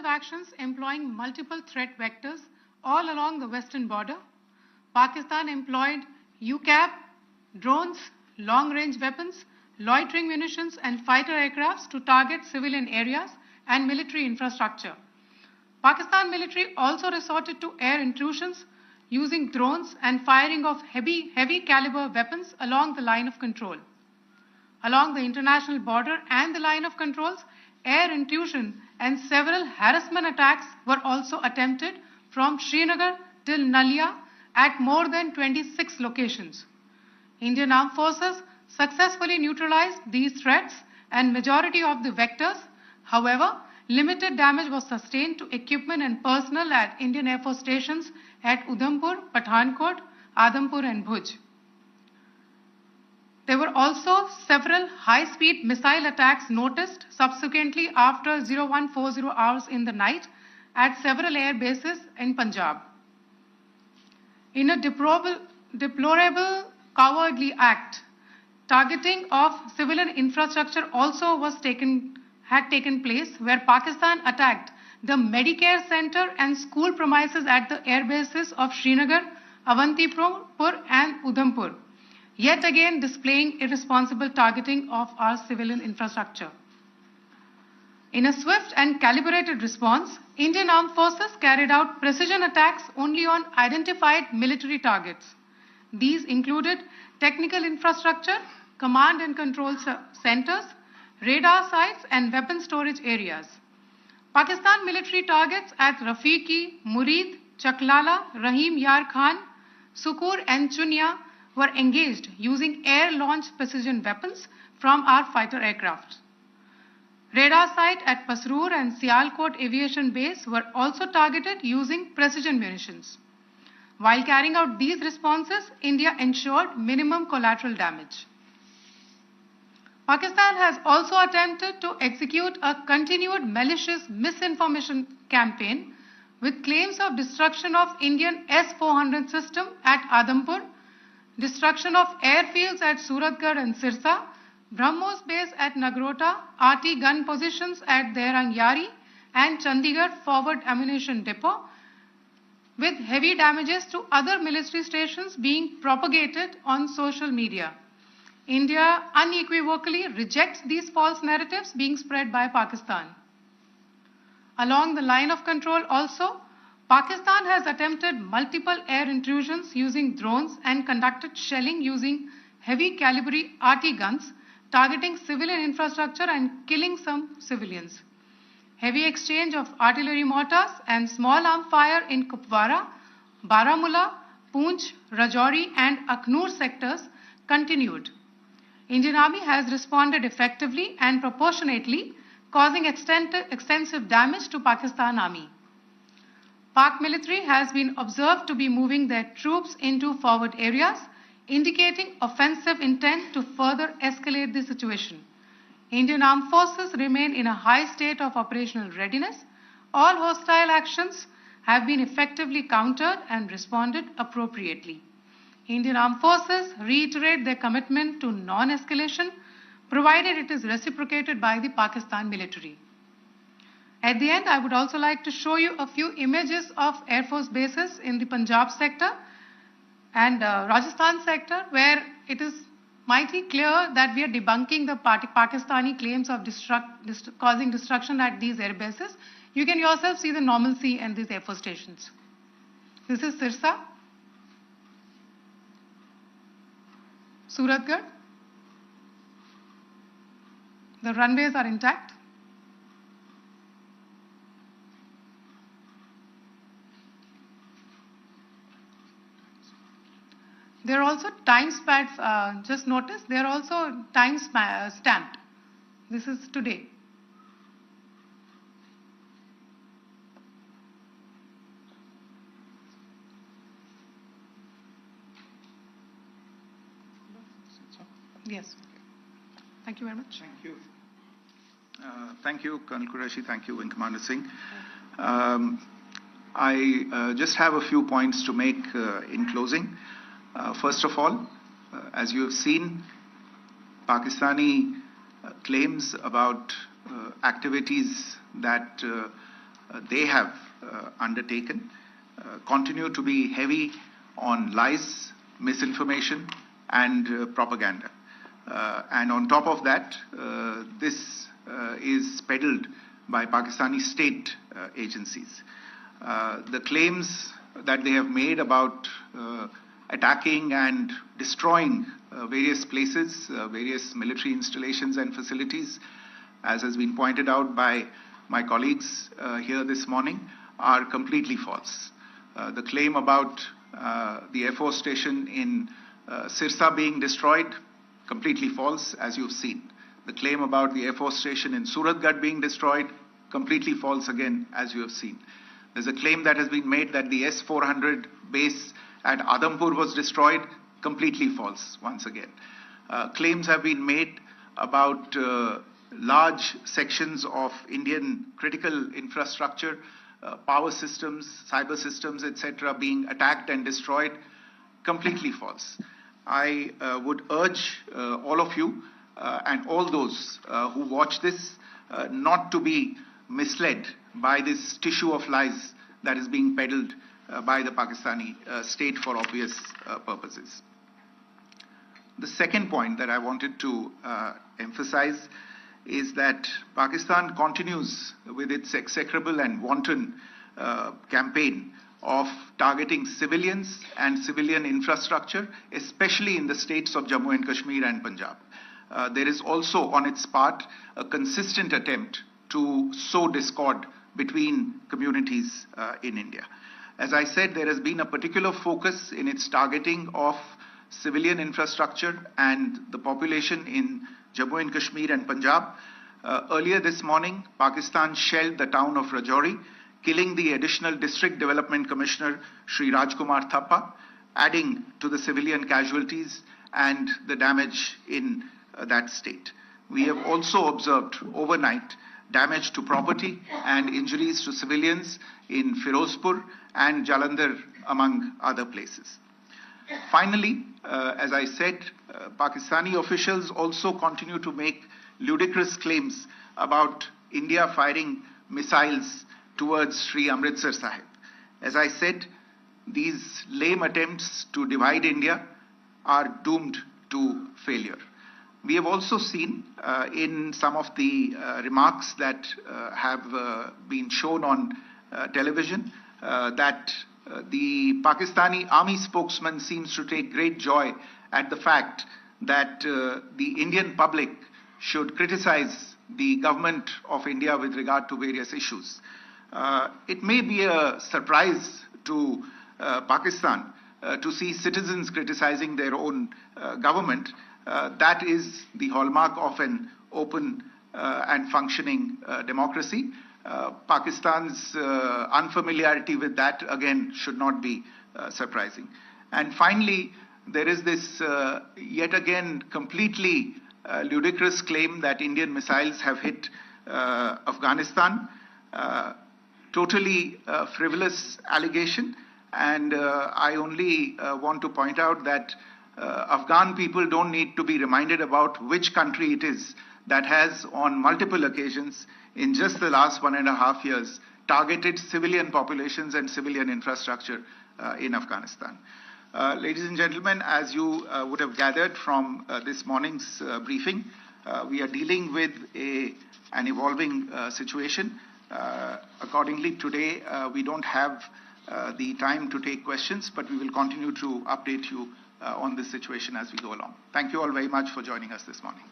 actions employing multiple threat vectors all along the western border. Pakistan employed UCAV, drones, long-range weapons, loitering munitions, and fighter aircrafts to target civilian areas and military infrastructure. Pakistan military also resorted to air intrusions using drones and firing of heavy caliber weapons along the line of control. Along the international border and the line of controls, air intrusion and several harassment attacks were also attempted from Srinagar till Nalia at more than 26 locations. Indian Armed Forces successfully neutralized these threats and majority of the vectors. However, limited damage was sustained to equipment and personnel at Indian Air Force stations at Udhampur, Pathankot, Adhampur and Bhuj. There were also several high-speed missile attacks noticed subsequently after 0140 hours in the night at several air bases in Punjab. In a deplorable cowardly act, targeting of civilian infrastructure also had taken place, where Pakistan attacked the Medicare Center and school premises at the air bases of Srinagar, Avantipur and Udhampur, yet again displaying irresponsible targeting of our civilian infrastructure. In a swift and calibrated response, Indian Armed Forces carried out precision attacks only on identified military targets. These included technical infrastructure, command and control centers, radar sites and weapon storage areas. Pakistan military targets at Rafiqi, Murid, Chaklala, Rahim Yar Khan, Sukur and Chunya were engaged using air-launched precision weapons from our fighter aircraft. Radar site at Pasroor and Sialkot Aviation Base were also targeted using precision munitions. While carrying out these responses, India ensured minimum collateral damage. Pakistan has also attempted to execute a continued malicious misinformation campaign with claims of destruction of Indian S-400 system at Adhampur, destruction of airfields at Suratgarh and Sirsa, BrahMos base at Nagrota, RT gun positions at Dehrang Yari and Chandigarh forward ammunition depot, with heavy damages to other military stations being propagated on social media. India unequivocally rejects these false narratives being spread by Pakistan. Along the line of control also, Pakistan has attempted multiple air intrusions using drones and conducted shelling using heavy caliber RT guns, targeting civilian infrastructure and killing some civilians. Heavy exchange of artillery mortars and small arm fire in Kupwara, Baramulla, Poonch, Rajouri and Akhnur sectors continued. Indian Army has responded effectively and proportionately, causing extensive damage to Pakistan Army. Pak military has been observed to be moving their troops into forward areas, indicating offensive intent to further escalate the situation. Indian Armed Forces remain in a high state of operational readiness. All hostile actions have been effectively countered and responded appropriately. Indian Armed Forces reiterate their commitment to non-escalation, provided it is reciprocated by the Pakistan military. At the end, I would also like to show you a few images of Air Force bases in the Punjab sector and Rajasthan sector, where it is mighty clear that we are debunking the Pakistani claims of causing destruction at these air bases. You can yourself see the normalcy in these Air Force stations. This is Sirsa, Suratgarh. The runways are intact. There are also time stamped. Just notice, they are also time stamped. This is today. Yes. Thank you very much. Thank you. Thank you, Colonel Qureshi. Thank you, Wing Commander Singh. I just have a few points to make in closing. First of all, as you have seen, Pakistani claims about activities that they have undertaken continue to be heavy on lies, misinformation, and propaganda. And on top of that, this is peddled by Pakistani state agencies. The claims that they have made about attacking and destroying various places, various military installations and facilities, as has been pointed out by my colleagues here this morning, are completely false. The claim about the Air Force station in Sirsa being destroyed, completely false, as you've seen. The claim about the Air Force station in Suratgarh being destroyed, completely false again, as you have seen. There's a claim that has been made that the S-400 base at Adampur was destroyed, completely false, once again. Claims have been made about large sections of Indian critical infrastructure, power systems, cyber systems, etc., being attacked and destroyed, completely false. I would urge all of you and all those who watch this not to be misled by this tissue of lies that is being peddled by the Pakistani state for obvious purposes. The second point that I wanted to emphasize is that Pakistan continues with its execrable and wanton campaign of targeting civilians and civilian infrastructure, especially in the states of Jammu and Kashmir and Punjab. There is also on its part a consistent attempt to sow discord between communities in India. As I said, there has been a particular focus in its targeting of civilian infrastructure and the population in Jammu and Kashmir and Punjab. Earlier this morning, Pakistan shelled the town of Rajouri, killing the additional District Development Commissioner, Shri Rajkumar Thappa, adding to the civilian casualties and the damage in that state. We have also observed overnight damage to property and injuries to civilians in Firozpur and Jalandhar, among other places. Finally, as I said, Pakistani officials also continue to make ludicrous claims about India firing missiles towards Sri Amritsar Sahib. As I said, these lame attempts to divide India are doomed to failure. We have also seen in some of the remarks that have been shown on television that the Pakistani army spokesman seems to take great joy at the fact that the Indian public should criticize the government of India with regard to various issues. It may be a surprise to Pakistan to see citizens criticizing their own government. That is the hallmark of an open and functioning democracy. Pakistan's unfamiliarity with that, again, should not be surprising. And finally, there is this yet again completely ludicrous claim that Indian missiles have hit Afghanistan. Totally frivolous allegation. And I only want to point out that Afghan people don't need to be reminded about which country it is that has on multiple occasions in just the last 1.5 years targeted civilian populations and civilian infrastructure in Afghanistan. Ladies and gentlemen, as you would have gathered from this morning's briefing, we are dealing with an evolving situation. Accordingly, today we don't have the time to take questions, but we will continue to update you on this situation as we go along. Thank you all very much for joining us this morning.